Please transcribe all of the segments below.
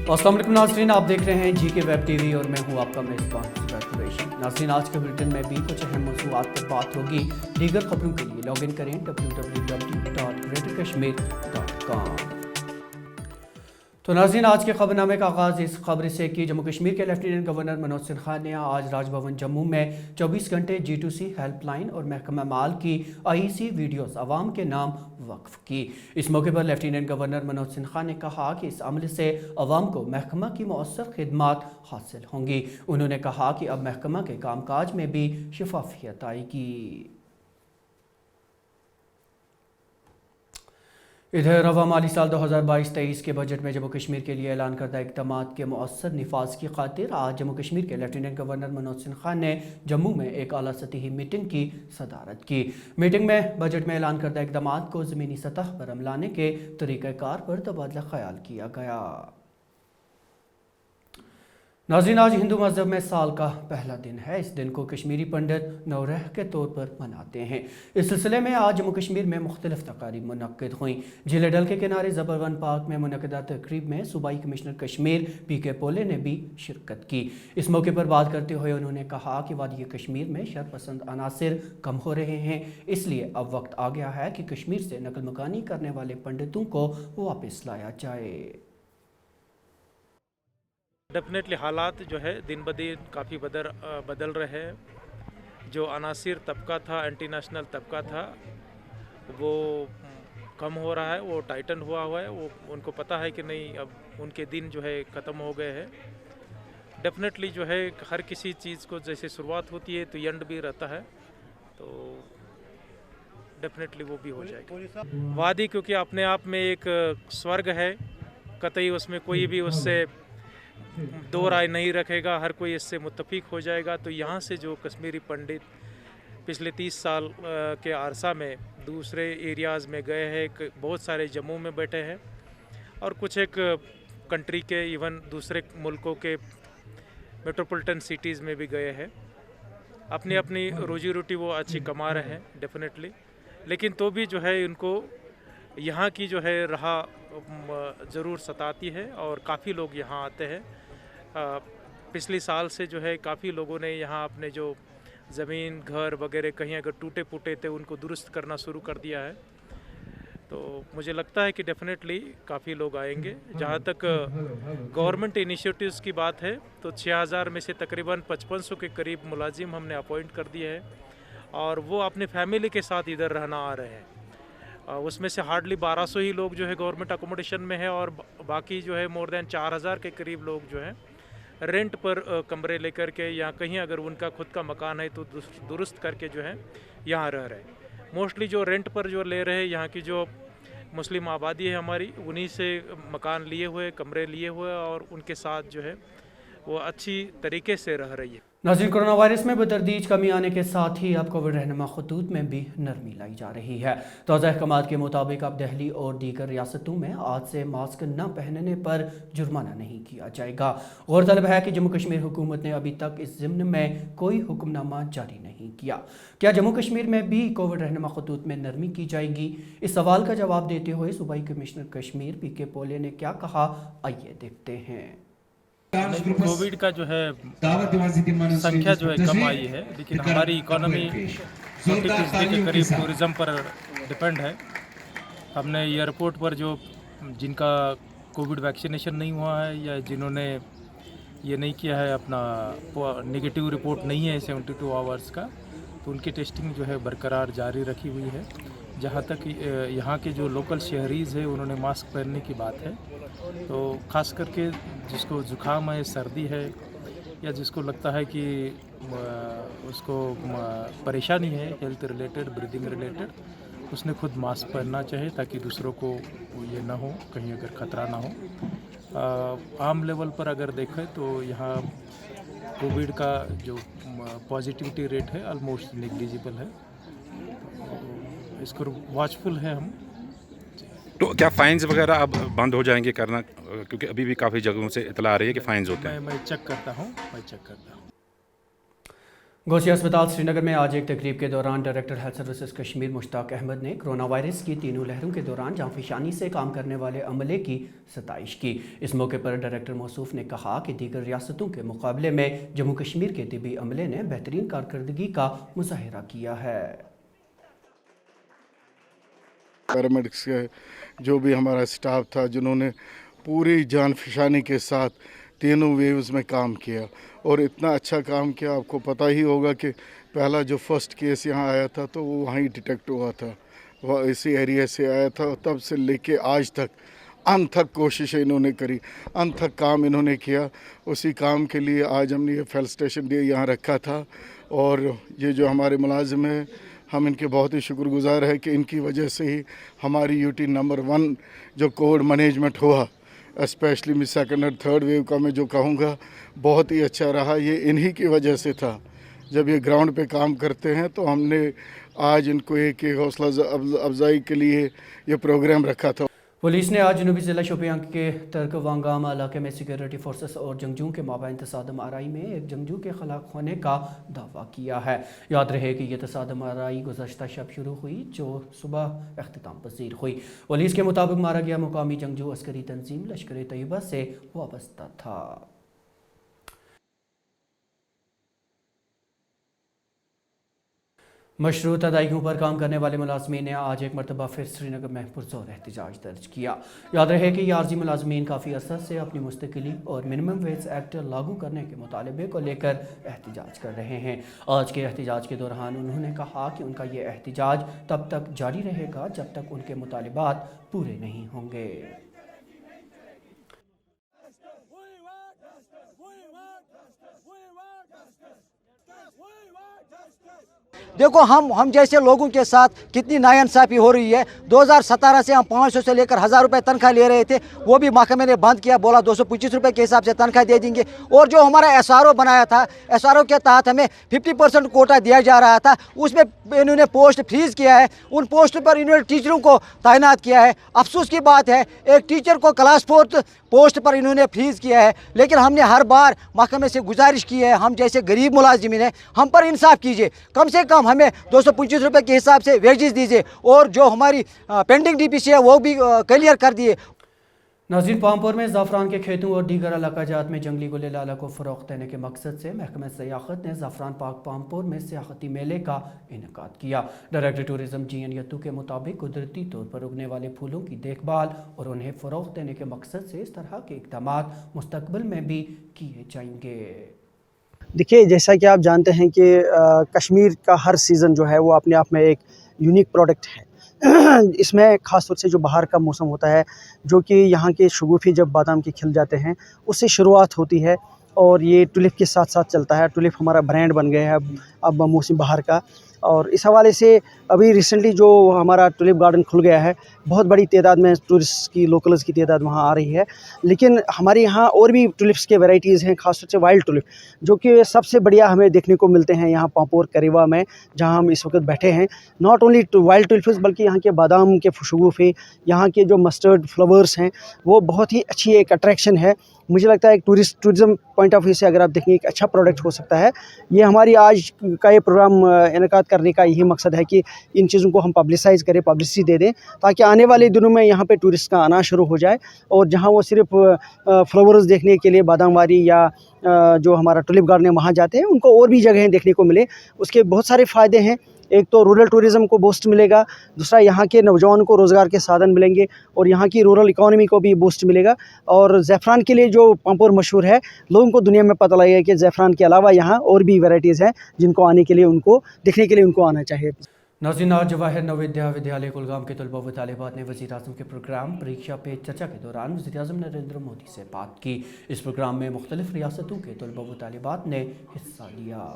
अस्सलाम वालेकुम नाज़रीन, आप देख रहे हैं GK वेब टीवी और मैं हूं आपका मेज़बान कुरैशी। नाज़रीन, आज के बुलेटिन में भी कुछ अहम मौज़ूआत पर बात होगी। दीगर खबरों के लिए लॉग इन करें www.greaterkashmir.com। तो नाज़रीन, आज के खबरनामे का आगाज़ इस खबर से कि जम्मू कश्मीर के लेफ्टिनेंट गवर्नर मनोज सिन्हा ने आज राजभवन जम्मू में 24 घंटे G2C हेल्पलाइन और महकमा माल की IEC वीडियोस अवाम के नाम वक्फ की। इस मौके पर लेफ्टिनेंट गवर्नर मनोज सिन्हा ने कहा कि इस अमल से अवाम को महकमा की मौसर खिदमात हासिल होंगी। उन्होंने कहा कि अब महकमा के कामकाज में भी शफाफियत आएगी। इधर रवा माली साल 2022-23 के बजट में जम्मू कश्मीर के लिए ऐलान करदा इक़दाम के मौसर नफाज की खातिर आज जम्मू कश्मीर के लेफ्टिनेंट गवर्नर मनोज सिन्हा ने जम्मू में एक आला सतही मीटिंग की सदारत की। मीटिंग में बजट में ऐलान करदा इक़दाम को ज़मीनी सतह पर अमलाने के तरीक़ाकार पर तबादला ख्याल किया गया। नाज़रीन, आज हिंदू मज़हब में साल का पहला दिन है। इस दिन को कश्मीरी पंडित नवरेह के तौर पर मनाते हैं। इस सिलसिले में आज जम्मू कश्मीर में मुख्तलिफ तकारीब मुनक्किद हुई। झील डल के किनारे ज़बरवन पार्क में मुनक्किदा तकरीब में सूबाई कमिश्नर कश्मीर PK पोले ने भी शिरकत की। इस मौके पर बात करते हुए उन्होंने कहा कि वादी कश्मीर में शरपसंद अनासिर कम हो रहे हैं, इसलिए अब वक्त आ गया है कि कश्मीर से नकल मकानी करने वाले पंडितों को वापस लाया जाए। डेफिनेटली हालात जो है दिन ब दिन काफ़ी बदल रहे हैं। जो अनासिर तबका था, एंटी नेशनल तबका था, वो कम हो रहा है, वो टाइटन हुआ है। वो उनको पता है कि नहीं, अब उनके दिन जो है ख़त्म हो गए हैं। डेफिनेटली जो है हर किसी चीज़ को जैसे शुरुआत होती है तो एंड भी रहता है, तो डेफिनेटली वो भी हो जाएगा। वादी क्योंकि अपने आप में एक स्वर्ग है, कतई उसमें कोई भी उससे दो राय नहीं रखेगा, हर कोई इससे मुत्तफिक हो जाएगा। तो यहाँ से जो कश्मीरी पंडित पिछले 30 साल के अरसा में दूसरे एरियाज़ में गए हैं, बहुत सारे जम्मू में बैठे हैं और कुछ एक कंट्री के इवन दूसरे मुल्कों के मेट्रोपॉलिटन सिटीज़ में भी गए हैं। अपनी अपनी रोजी रोटी वो अच्छी कमा रहे हैं डेफिनेटली, लेकिन तो भी जो है उनको यहाँ की जो है राह ज़रूर सताती है और काफ़ी लोग यहाँ आते हैं। पिछले साल से जो है काफ़ी लोगों ने यहाँ अपने जो ज़मीन घर वगैरह कहीं अगर टूटे फूटे थे उनको दुरुस्त करना शुरू कर दिया है। तो मुझे लगता है कि डेफिनेटली काफ़ी लोग आएंगे। जहाँ तक गवर्नमेंट इनिशिएटिव्स की बात है तो 6000 में से तकरीबन 5500 के करीब मुलाजिम हमने अपॉइंट कर दिए हैं और वो अपने फैमिली के साथ इधर रहना आ रहे हैं। उसमें से हार्डली 1200 ही लोग जो है गवर्नमेंट अकोमोडेशन में है और बाकी जो है मोर देन 4000 के करीब लोग जो हैं रेंट पर कमरे लेकर के या कहीं अगर उनका खुद का मकान है तो दुरुस्त करके जो है यहाँ रह रहे हैं। मोस्टली जो रेंट पर जो ले रहे हैं यहाँ की जो मुस्लिम आबादी है हमारी, उन्हीं से मकान लिए हुए कमरे लिए हुए और उनके साथ जो है वो अच्छी तरीके से रह रही है। नाज़रीन, कोरोना वायरस में बतरदीज कमी आने के साथ ही अब कोविड रहनुमा खतूत में भी नरमी लाई जा रही है। ताज़ा अहकामात के मुताबिक अब दिल्ली और दीगर रियासतों में आज से मास्क न पहनने पर जुर्माना नहीं किया जाएगा। गौरतलब है कि जम्मू कश्मीर हुकूमत ने अभी तक इस ज़िम्न में कोई हुक्मनामा जारी नहीं किया। क्या जम्मू कश्मीर में भी कोविड रहनुमा खतूत में नरमी की जाएगी? इस सवाल का जवाब देते हुए सूबाई कमिश्नर कश्मीर PK पोले ने क्या कहा, आइए देखते हैं। कोविड का जो है संख्या जो है कम आई है, लेकिन हमारी इकोनॉमी 40% के करीब टूरिज़्म पर डिपेंड है। हमने एयरपोर्ट पर जो जिनका कोविड वैक्सीनेशन नहीं हुआ है या जिन्होंने ये नहीं किया है, अपना नेगेटिव रिपोर्ट नहीं है 72 आवर्स का, तो उनकी टेस्टिंग जो है बरकरार जारी रखी हुई है। जहाँ तक यहाँ के जो लोकल शहरीज़ है उन्होंने मास्क पहनने की बात है, तो ख़ास करके जिसको ज़ुकाम है, सर्दी है या जिसको लगता है कि उसको परेशानी है हेल्थ रिलेटेड, ब्रीदिंग रिलेटेड, उसने खुद मास्क पहनना चाहिए ताकि दूसरों को ये ना हो, कहीं अगर ख़तरा ना हो। आम लेवल पर अगर देखें तो यहाँ कोविड का जो पॉजिटिविटी रेट है ऑलमोस्ट नेग्लिजिबल है, तो इसको वॉचफुल है हम। तो क्या फाइन्स वगैरह अब बंद हो जाएंगे करना, क्योंकि अभी भी काफ़ी जगहों से इतला आ रही है कि फाइन्स होते हैं? मैं चेक करता हूँ। गौसिया अस्पताल श्रीनगर में आज एक तकरीब के दौरान director health services Kashmir Mushtaq Ahmad ने कोरोना वायरस की तीनों लहरों के दौरान जांफिशानी से काम करने वाले अमले की सताइश की। इस मौके पर डायरेक्टर मौसूफ ने कहा कि दीगर रियासतों के मुकाबले में जम्मू कश्मीर के तिबी अमले ने बेहतरीन कारकर्दगी का मुजाहिरा किया है। पैरामेडिक्स के जो भी हमारा स्टाफ था, जिन्होंने पूरी जानफिशानी के साथ तीनों वेव्स में काम किया और इतना अच्छा काम किया। आपको पता ही होगा कि पहला जो फर्स्ट केस यहाँ आया था तो वो वहीं डिटेक्ट हुआ था, वह इसी एरिया से आया था। तब से लेके आज तक अनथक कोशिशें इन्होंने करी, अनथक काम इन्होंने किया। उसी काम के लिए आज हमने ये फेल स्टेशन डे यहाँ रखा था और ये जो हमारे मुलाजिम हैं, हम इनके बहुत ही शुक्रगुजार है कि इनकी वजह से ही हमारी यूटी नंबर 1 जो कोविड मैनेजमेंट हुआ, स्पेशली मैं सेकंड और थर्ड वेव का मैं जो कहूँगा बहुत ही अच्छा रहा। ये इन्हीं की वजह से था। जब ये ग्राउंड पे काम करते हैं तो हमने आज इनको एक हौसला अफजाई के लिए ये प्रोग्राम रखा था। पुलिस ने आज जनूबी ज़िला शोपियां के तर्कवांगाम इलाके में सिक्योरिटी फोर्सेस और जंगजू के माबैन तसादम आराई में एक जंगजू के खिलाफ होने का दावा किया है। याद रहे कि यह तसादम आराई गुज़श्ता शब शुरू हुई जो सुबह अख्तिताम पसीर हुई। पुलिस के मुताबिक मारा गया मुकामी जंगजू अस्करी तंजीम लश्कर तैयबा से वाबस्ता था। मशरूत अदायगियों पर काम करने वाले मुलाजमीन ने आज एक मरतबा फिर श्रीनगर में पुरजोर एहतजाज दर्ज किया। याद रहे कि आर्जी मुलाजमीन काफ़ी अरसा से अपनी मुस्तकिली और मिनिमम वेज एक्ट लागू करने के मुतालबे को लेकर एहतजाज कर रहे हैं। आज के एहतजाज के दौरान उन्होंने कहा कि उनका ये एहतजाज तब तक जारी रहेगा जब तक उनके मुतालिबात पूरे नहीं होंगे। देखो हम जैसे लोगों के साथ कितनी नाइंसाफ़ी हो रही है। 2017 से हम 500 से लेकर 1000 रुपये तनख्वाह ले रहे थे, वो भी महकमे ने बंद किया, बोला 225 रुपये के हिसाब से तनख्वाह दे देंगे। और जो हमारा SRO बनाया था, SRO के तहत हमें 50% कोटा दिया जा रहा था, उसमें इन्होंने पोस्ट फ्रीज़ किया है। उन पोस्ट पर इन्होंने टीचरों को तैनात किया है। अफसोस की बात है, एक टीचर को क्लास 4th पोस्ट पर इन्होंने फ्रीज़ किया है। लेकिन हमने हर बार महकमे से गुजारिश की है, हम जैसे गरीब मुलाजिमीन हैं, हम पर इंसाफ कीजिए, कम से कम हमें 225 रुपये के हिसाब से वेजेस दीजिए और जो हमारी पेंडिंग DPC है वो भी क्लियर कर दिए। नाज़रीन, पामपुर में ज़ाफ़रान के खेतों और दीगर इलाकाजात में जंगली गुल लाला को फ़रोग़ देने के मकसद से महकमा सियाहत ने ज़ाफ़रान पार्क पामपुर में सियाहती मेले का इनेकाद किया। डायरेक्टर टूरिज़्म GN यत्तू के मुताबिक कुदरती तौर पर उगने वाले फूलों की देखभाल और उन्हें फ़रोग़ देने के मकसद से इस तरह के इक़दाम मुस्तक़बिल में भी किए जाएंगे। देखिए, जैसा कि आप जानते हैं कि कश्मीर का हर सीज़न जो है वो अपने आप में एक यूनिक प्रोडक्ट है। इसमें ख़ास तौर से जो बाहर का मौसम होता है, जो कि यहाँ के शगुफ़ी जब बादाम के खिल जाते हैं उससे शुरुआत होती है और ये टुलिप के साथ साथ चलता है। टुलिप हमारा ब्रांड बन गया है अब मौसम बाहर का। और इस हवाले से अभी रिसेंटली जो हमारा टुलिप गार्डन खुल गया है, बहुत बड़ी तादाद में टूरिस्ट की लोकल्स की तादाद वहाँ आ रही है। लेकिन हमारे यहाँ और भी टुलिप्स के वैराइटीज़ हैं, ख़ासतौर से वाइल्ड टुलिप, जो कि सबसे बढ़िया हमें देखने को मिलते हैं यहाँ पामपुर करीवा में, जहाँ हम इस वक्त बैठे हैं। नॉट ओनली वाइल्ड टुलिप्स बल्कि यहाँ के बादाम के शगुफ़े, यहाँ के जो मस्टर्ड फ्लावर्स हैं, वो बहुत ही अच्छी एक अट्रैक्शन है। मुझे लगता है एक टूरिज़्म पॉइंट ऑफ व्यू से अगर आप देखें एक अच्छा प्रोडक्ट हो सकता है। ये हमारी आज का ये प्रोग्राम इनेकाद करने का यही मकसद है कि इन चीज़ों को हम पब्लिसाइज़ करें, पब्लिसिटी दे दें, ताकि आने वाले दिनों में यहाँ पे टूरिस्ट का आना शुरू हो जाए। और जहाँ वो सिर्फ फ्लावर्स देखने के लिए बादामवारी या जो हमारा टुलिप गार्डन है वहाँ जाते हैं, उनको और भी जगहें देखने को मिले। उसके बहुत सारे फ़ायदे हैं। एक तो रूरल टूरिज़्म को बूस्ट मिलेगा, दूसरा यहाँ के नौजवान को रोज़गार के साधन मिलेंगे और यहाँ की रूरल इकॉनमी को भी बूस्ट मिलेगा। और ज़ैफ़रान के लिए जो पामपुर मशहूर है, लोगों को दुनिया में पता लगेगा कि ज़ैफ़रान के अलावा यहाँ और भी वैराइटीज़ हैं जिनको आने के लिए, उनको देखने के लिए उनको आना चाहिए। नाज़रीन, आज जवाहर नवोदय विद्यालय कुलगाम के तलबा व तालिबात ने वज़ीर आज़म के प्रोग्राम परीक्षा पे चर्चा के दौरान वज़ीर आज़म नरेंद्र मोदी से बात की। इस प्रोग्राम में मुख्तलिफ़ रियासतों के तलबा व तालिबात ने हिस्सा लिया।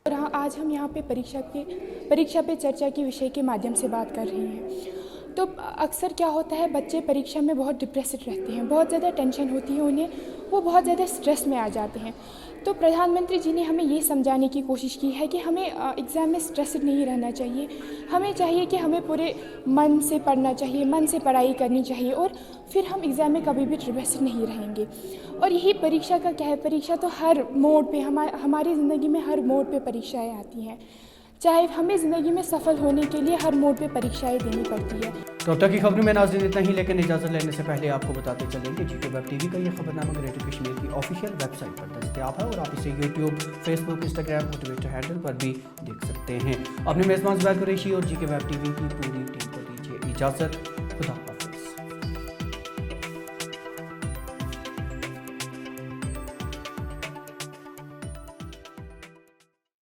और आज हम यहाँ पे परीक्षा पे चर्चा के विषय के माध्यम से बात कर रहे हैं। तो अक्सर क्या होता है, बच्चे परीक्षा में बहुत डिप्रेस्ड रहते हैं, बहुत ज़्यादा टेंशन होती है उन्हें, वो बहुत ज़्यादा स्ट्रेस में आ जाते हैं। तो प्रधानमंत्री जी ने हमें ये समझाने की कोशिश की है कि हमें एग्ज़ाम में स्ट्रेस्ड नहीं रहना चाहिए। हमें चाहिए कि हमें पूरे मन से पढ़ना चाहिए, मन से पढ़ाई करनी चाहिए, और फिर हम एग्ज़ाम में कभी भी स्ट्रेस्ड नहीं रहेंगे। और यही परीक्षा का क्या है, परीक्षा तो हर मोड़ पे हमारी ज़िंदगी में हर मोड़ पे परीक्षाएँ आती हैं। चाहे हमें ज़िंदगी में सफल होने के लिए हर मोड़ पे परीक्षाएँ देनी पड़ती है। तो अब तक की खबरों में नाज़रीन इतना ही, लेकिन इजाज़त लेने से पहले आपको बताते चलें कि जीके वेब टीवी का ये खबरनामा ग्रेटर कश्मीर की ऑफिशियल वेबसाइट पर दस्तयाब है और आप इसे यूट्यूब, फेसबुक, इंस्टाग्राम और ट्विटर हैंडल पर भी देख सकते हैं। अपने मेज़बान ज़ुबैर कुरैशी और जीके वेब टीवी की पूरी टीम को दीजिए इजाज़त। खुदा